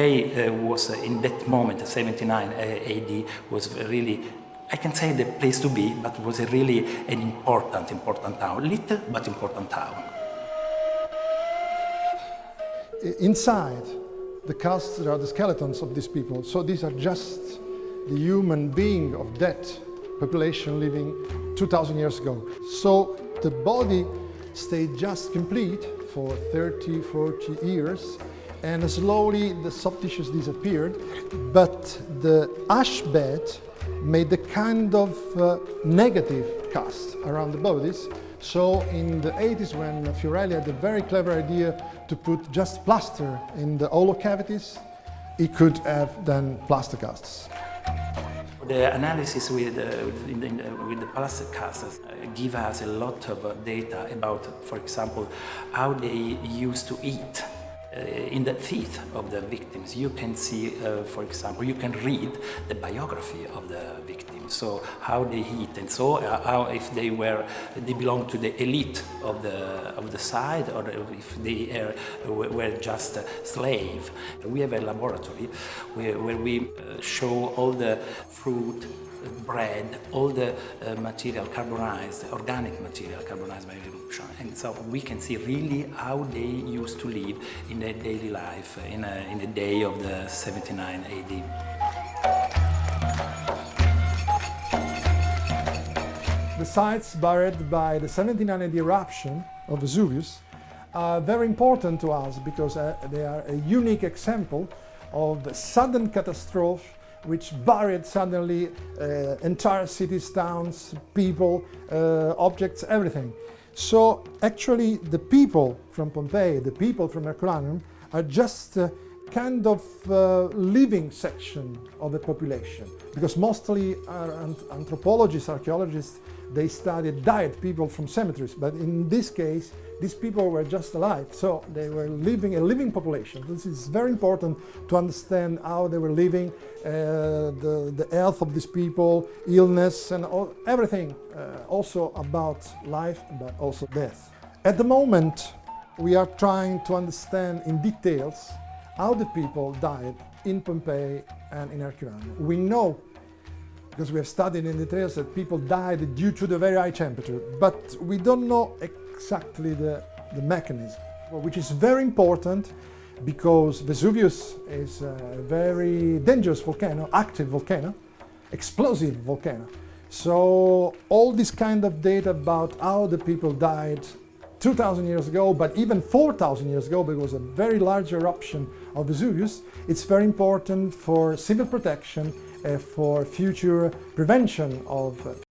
Pompeii was in that moment, 79 AD, was really, I can say, the place to be, but it was really an important town, little but important town. Inside the casts, there are the skeletons of these people. So these are just the human being of that population living 2,000 years ago. So the body stayed just complete for 30, 40 years, and slowly the soft tissues disappeared, but the ash bed made a kind of negative cast around the bodies. So in the 80s, when Fiorelli had the very clever idea to put just plaster in the hollow cavities, he could have then plaster casts. The analysis with the plaster casts give us a lot of data about, for example, how they used to eat. In the teeth of the victims, you can see, for example, you can read the biography of the victims. So how they eat, and so how if they belong to the elite of the side, or if they were just a slave. We have a laboratory where we show all the fruit, bread, all the material carbonized, organic material carbonized by eruption, and so we can see really how they used to live in their daily life in the day of the 79 AD. The sites buried by the 79 AD eruption of Vesuvius are very important to us because they are a unique example of a sudden catastrophe which buried suddenly entire cities, towns, people, objects, everything. So actually the people from Pompeii, the people from Herculaneum are just a kind of living section of the population, because mostly anthropologists, archaeologists, they studied dead people from cemeteries, but in this case these people were just alive, so they were living a living population. This is very important to understand how they were living, the health of these people, illness, and everything, also about life, but also death. At the moment, we are trying to understand in details how the people died in Pompeii and in Herculaneum. We know, because we have studied in details, that people died due to the very high temperature, but we don't know exactly the mechanism, which is very important because Vesuvius is a very dangerous volcano, active volcano, explosive volcano. So all this kind of data about how the people died 2,000 years ago, but even 4,000 years ago, because a very large eruption of Vesuvius, it's very important for civil protection, for future prevention of